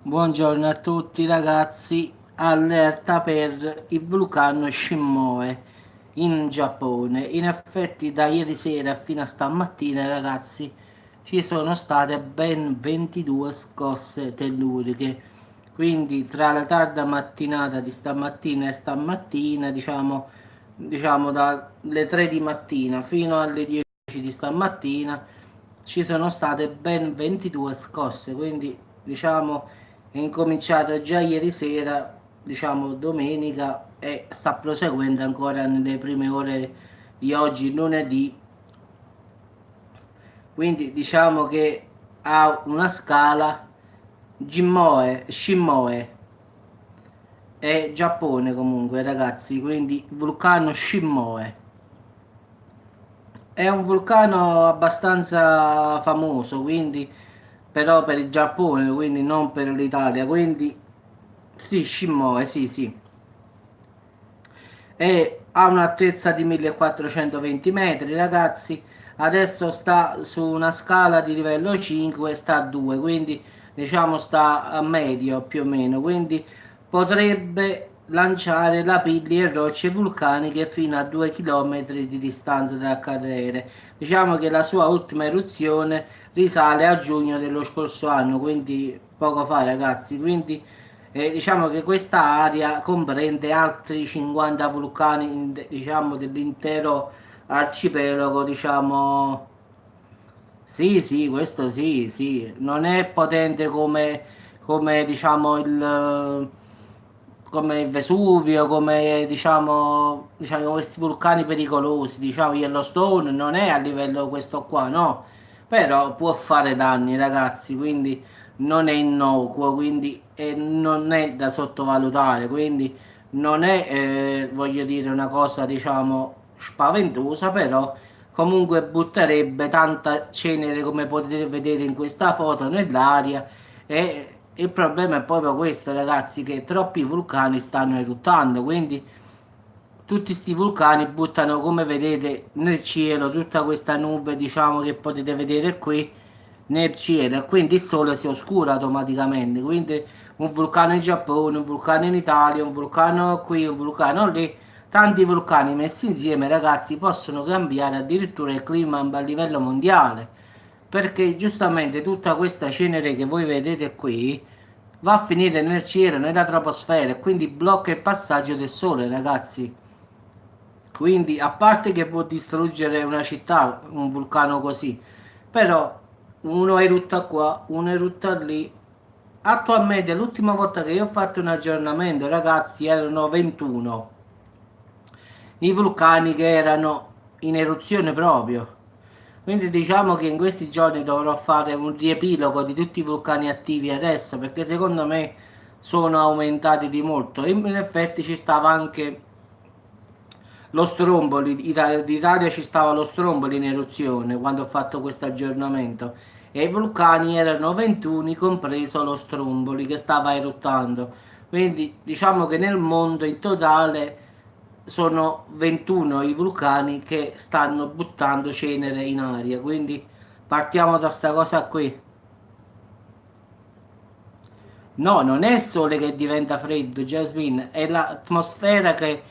Buongiorno a tutti ragazzi, allerta per il vulcano Shimoe in Giappone. In effetti da ieri sera fino a stamattina ragazzi ci sono state ben 22 scosse telluriche, quindi tra la tarda mattinata di stamattina e stamattina diciamo dalle 3 di mattina fino alle 10 di stamattina ci sono state ben 22 scosse, quindi diciamo è incominciata già ieri sera, diciamo domenica, e sta proseguendo ancora nelle prime ore di oggi, lunedì. Quindi diciamo che ha una scala Shimoe e Giappone comunque ragazzi, quindi vulcano Shimoe. È un vulcano abbastanza famoso, quindi però per il Giappone, quindi non per l'Italia, quindi sì, Shimoe, sì, sì. E ha un'altezza di 1420 metri, ragazzi. Adesso sta su una scala di livello 5, sta a 2, quindi diciamo sta a medio più o meno, quindi potrebbe lanciare lapilli e rocce vulcaniche fino a 2 km di distanza dal cratere. Diciamo che la sua ultima eruzione risale a giugno dello scorso anno, quindi poco fa, ragazzi. Quindi diciamo che questa area comprende altri 50 vulcani, diciamo, dell'intero arcipelago, diciamo. Sì, sì, questo sì, sì, non è potente come diciamo come il Vesuvio, come diciamo questi vulcani pericolosi, diciamo Yellowstone non è a livello questo qua, no, però può fare danni, ragazzi, quindi non è innocuo, quindi non è da sottovalutare, quindi non è, voglio dire, una cosa, diciamo, spaventosa, però comunque butterebbe tanta cenere come potete vedere in questa foto nell'aria e il problema è proprio questo, ragazzi, che troppi vulcani stanno eruttando, quindi tutti sti vulcani buttano, come vedete, nel cielo tutta questa nube, diciamo, che potete vedere qui nel cielo, e quindi il sole si oscura automaticamente. Quindi un vulcano in Giappone, un vulcano in Italia, un vulcano qui, un vulcano lì, tanti vulcani messi insieme, ragazzi, possono cambiare addirittura il clima a livello mondiale, perché giustamente tutta questa cenere che voi vedete qui va a finire nel cielo, nella troposfera, e quindi blocca il passaggio del sole, ragazzi. Quindi, a parte che può distruggere una città, un vulcano così, però uno erutta qua, uno erutta lì. Attualmente, l'ultima volta che io ho fatto un aggiornamento, ragazzi, erano 21 i vulcani che erano in eruzione proprio. Quindi diciamo che in questi giorni dovrò fare un riepilogo di tutti i vulcani attivi adesso, perché secondo me sono aumentati di molto. E in effetti ci stava anche lo Stromboli, d'Italia ci stava lo Stromboli in eruzione quando ho fatto questo aggiornamento, e i vulcani erano 21, compreso lo Stromboli che stava eruttando. Quindi diciamo che nel mondo in totale sono 21 i vulcani che stanno buttando cenere in aria. Quindi partiamo da sta cosa qui. No, non è il sole che diventa freddo, Jasmine, è l'atmosfera che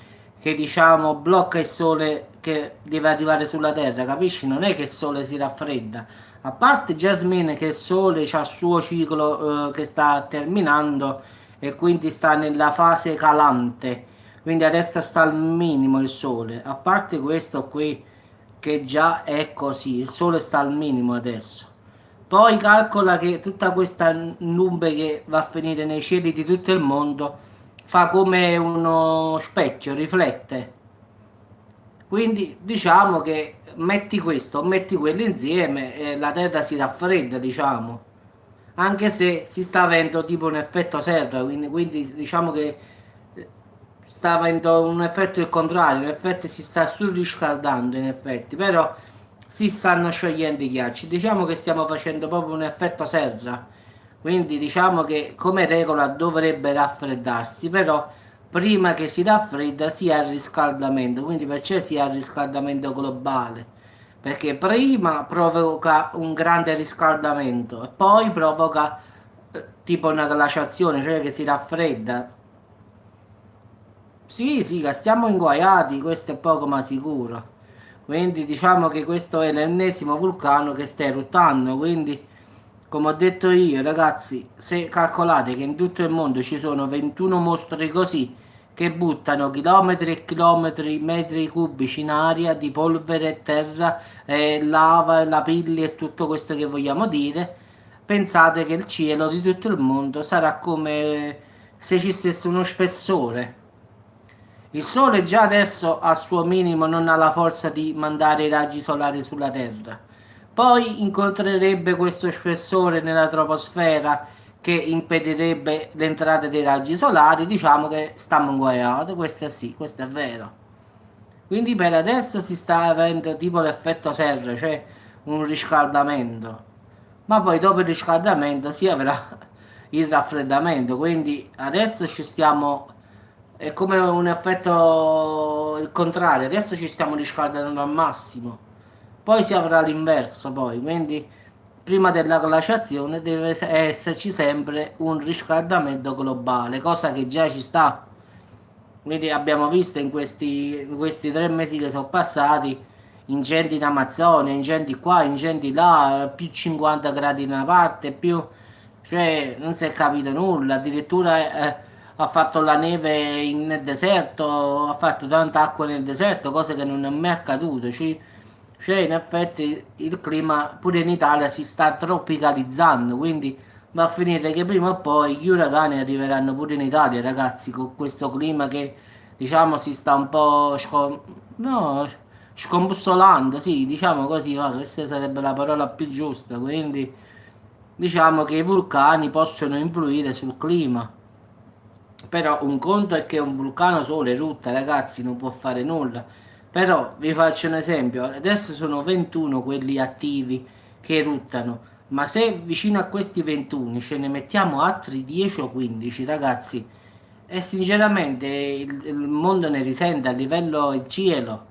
diciamo blocca il sole che deve arrivare sulla Terra, capisci? Non è che il sole si raffredda. A parte Jasmine che il sole ha il suo ciclo che sta terminando e quindi sta nella fase calante, quindi adesso sta al minimo il sole. A parte questo qui che già è così, il sole sta al minimo adesso. Poi calcola che tutta questa nube che va a finire nei cieli di tutto il mondo fa come uno specchio, riflette. Quindi diciamo che metti questo, metti quello insieme e la Terra si raffredda, diciamo. Anche se si sta avendo tipo un effetto serra, quindi diciamo che sta avendo un effetto il contrario, in effetti si sta surriscaldando in effetti, però si stanno sciogliendo i ghiacci. Diciamo che stiamo facendo proprio un effetto serra, quindi diciamo che come regola dovrebbe raffreddarsi, però prima che si raffredda si ha il riscaldamento, quindi perciò si ha il riscaldamento globale, perché prima provoca un grande riscaldamento e poi provoca tipo una glaciazione, cioè che si raffredda. Sì, sì, che stiamo inguaiati, questo è poco ma sicuro. Quindi diciamo che questo è l'ennesimo vulcano che sta eruttando, quindi come ho detto io, ragazzi, se calcolate che in tutto il mondo ci sono 21 mostri così che buttano chilometri e chilometri, metri cubici in aria di polvere, terra, lava, lapilli e tutto questo che vogliamo dire, pensate che il cielo di tutto il mondo sarà come se ci stesse uno spessore. Il Sole già adesso al suo minimo non ha la forza di mandare i raggi solari sulla Terra. Poi incontrerebbe questo spessore nella troposfera che impedirebbe l'entrata dei raggi solari. Diciamo che stiamo inguaiati, questo è sì, questo è vero. Quindi per adesso si sta avendo tipo l'effetto serra, cioè un riscaldamento. Ma poi dopo il riscaldamento si avrà il raffreddamento. Quindi adesso ci stiamo, è come un effetto il contrario, adesso ci stiamo riscaldando al massimo. Poi si avrà l'inverso poi, quindi prima della glaciazione deve esserci sempre un riscaldamento globale, cosa che già ci sta. Quindi abbiamo visto in questi 3 mesi che sono passati incendi in Amazzonia, incendi qua, incendi là, più 50 gradi in una parte, più... cioè non si è capito nulla, addirittura ha fatto la neve nel deserto, ha fatto tanta acqua nel deserto, cose che non è mai accaduto. Cioè, in effetti il clima pure in Italia si sta tropicalizzando, quindi va a finire che prima o poi gli uragani arriveranno pure in Italia, ragazzi, con questo clima che diciamo si sta un po' no, scombussolando, sì, diciamo così, va, questa sarebbe la parola più giusta, quindi diciamo che i vulcani possono influire sul clima. Però un conto è che un vulcano solo erutta, ragazzi, non può fare nulla. Però vi faccio un esempio, adesso sono 21 quelli attivi che eruttano, ma se vicino a questi 21 ce ne mettiamo altri 10 o 15, ragazzi, e sinceramente il mondo ne risente a livello del cielo.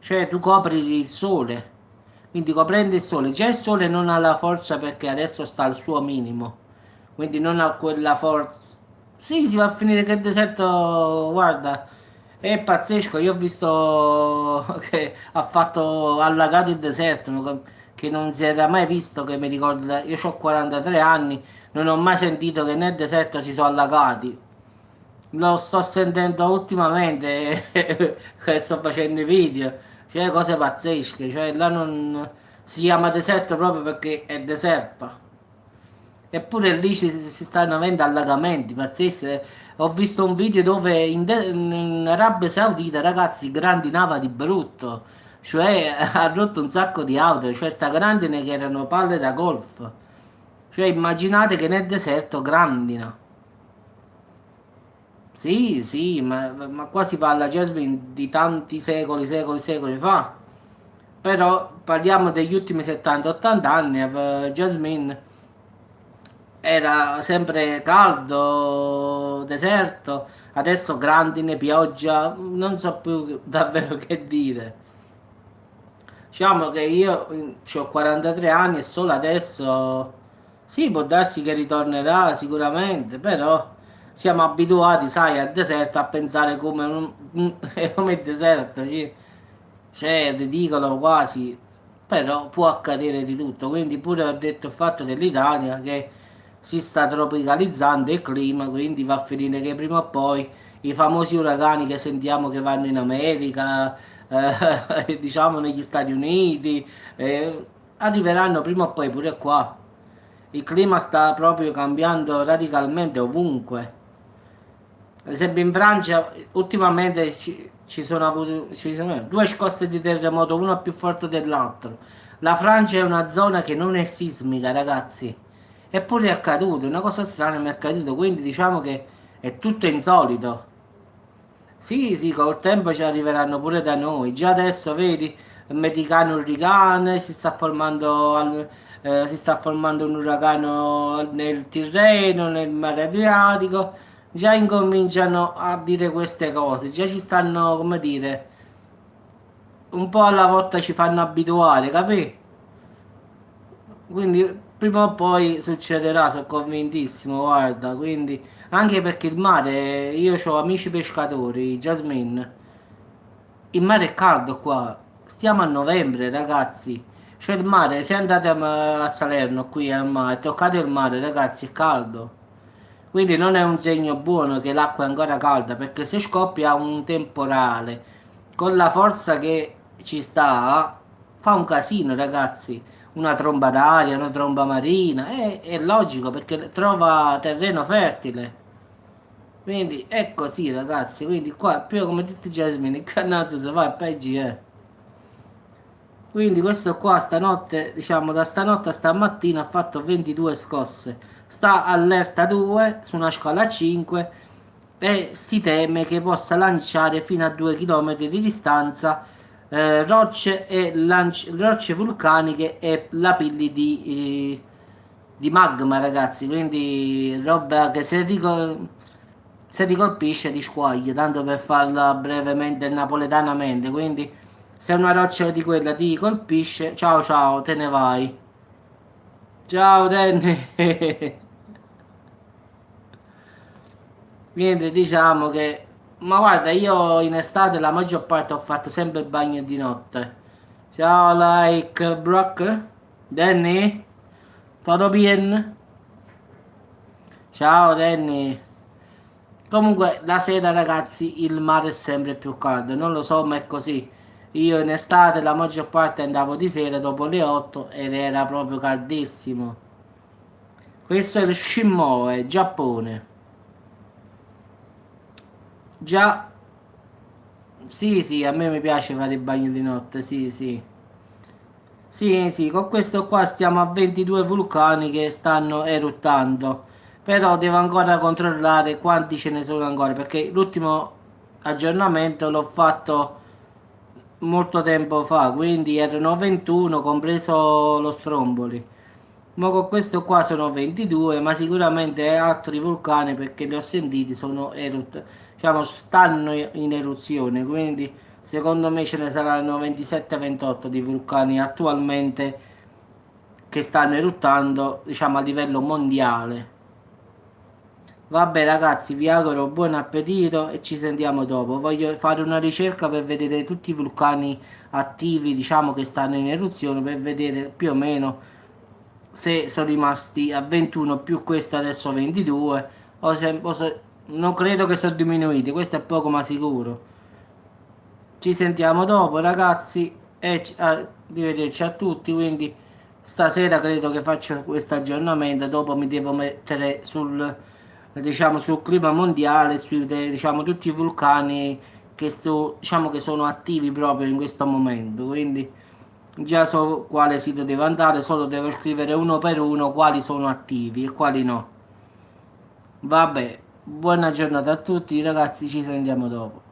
Cioè tu copri il sole, quindi coprendo il sole, già il sole non ha la forza perché adesso sta al suo minimo, quindi non ha quella forza. Sì, si va a finire che il deserto, guarda, è pazzesco. Io ho visto che ha fatto allagato il deserto, che non si era mai visto, che mi ricordo, io ho 43 anni, non ho mai sentito che nel deserto si sono allagati. Lo sto sentendo ultimamente, che sto facendo i video, cioè cose pazzesche, cioè là non si chiama deserto proprio perché è deserto. Eppure lì si stanno avendo allagamenti pazzeschi. Ho visto un video dove in Arabia Saudita, ragazzi, grandinava di brutto. Cioè, ha rotto un sacco di auto, certa grandine che erano palle da golf. Cioè, immaginate che nel deserto grandina. Sì, sì, ma qua si parla, Jasmine, di tanti secoli, secoli, secoli fa. Però parliamo degli ultimi 70-80 anni, Jasmine. Era sempre caldo, deserto, adesso grandine, pioggia, non so più davvero che dire. Diciamo che io ho 43 anni e solo adesso, sì, può darsi che ritornerà sicuramente, però siamo abituati, sai, al deserto a pensare come come il deserto, cioè, è ridicolo quasi, però può accadere di tutto. Quindi pure ho detto il fatto dell'Italia che si sta tropicalizzando il clima, quindi va a finire che prima o poi i famosi uragani che sentiamo che vanno in America, diciamo negli Stati Uniti, arriveranno prima o poi pure qua. Il clima sta proprio cambiando radicalmente ovunque. Ad esempio in Francia ultimamente ci sono due scosse di terremoto, una più forte dell'altra. La Francia è una zona che non è sismica, ragazzi. Eppure è accaduto, una cosa strana mi è accaduto, quindi diciamo che è tutto insolito. Sì, sì, col tempo ci arriveranno pure da noi. Già adesso vedi, Medicane uragane, si sta formando un uragano nel Tirreno, nel mare Adriatico. Già incominciano a dire queste cose, già ci stanno, come dire, un po' alla volta ci fanno abituare, capì? Quindi prima o poi succederà, sono convintissimo, guarda, quindi anche perché il mare, io ho amici pescatori, Jasmine, il mare è caldo qua, stiamo a novembre, ragazzi. Cioè il mare, se andate a Salerno qui al mare, toccate il mare, ragazzi, è caldo. Quindi non è un segno buono che l'acqua è ancora calda, perché se scoppia un temporale, con la forza che ci sta, fa un casino, ragazzi. Una tromba d'aria, una tromba marina, è logico perché trova terreno fertile. Quindi è così, ragazzi. Quindi qua, più come dite Jasmine, il cannazzo se va e peggio è. Quindi questo qua stanotte, diciamo da stanotte a stamattina ha fatto 22 scosse. Sta allerta 2 su una scala 5 e si teme che possa lanciare fino a 2 km di distanza rocce, rocce vulcaniche e lapilli di magma, ragazzi. Quindi roba che se ti colpisce ti squaglia, tanto per farla brevemente e napoletanamente. Quindi se una roccia di quella ti colpisce, ciao ciao, te ne vai. Ciao Danny. Quindi diciamo che, ma guarda, io in estate la maggior parte ho fatto sempre il bagno di notte. Ciao like Brock, Danny, tutto bien? Ciao Danny. Comunque la sera ragazzi il mare è sempre più caldo, non lo so ma è così. Io in estate la maggior parte andavo di sera dopo le 8 ed era proprio caldissimo. Questo è il Shimoe, Giappone. Già, sì sì, a me mi piace fare il bagno di notte, sì sì. Sì, sì, con questo qua stiamo a 22 vulcani che stanno eruttando, però devo ancora controllare quanti ce ne sono ancora, perché l'ultimo aggiornamento l'ho fatto molto tempo fa, quindi erano 21, compreso lo Stromboli. Ma con questo qua sono 22, ma sicuramente altri vulcani perché li ho sentiti sono diciamo, stanno in eruzione, quindi secondo me ce ne saranno 27-28 di vulcani attualmente che stanno eruttando, diciamo, a livello mondiale. Vabbè ragazzi, vi auguro buon appetito e ci sentiamo dopo. Voglio fare una ricerca per vedere tutti i vulcani attivi, diciamo, che stanno in eruzione, per vedere più o meno se sono rimasti a 21 più questo adesso 22 non credo che sono diminuiti, questo è poco ma sicuro. Ci sentiamo dopo ragazzi e arrivederci a tutti, quindi stasera credo che faccio questo aggiornamento, dopo mi devo mettere sul, diciamo, sul clima mondiale, sui, diciamo, tutti i vulcani diciamo, che sono attivi proprio in questo momento, quindi già so quale sito devo andare, solo devo scrivere uno per uno quali sono attivi e quali no. Vabbè, buona giornata a tutti ragazzi, ci sentiamo dopo.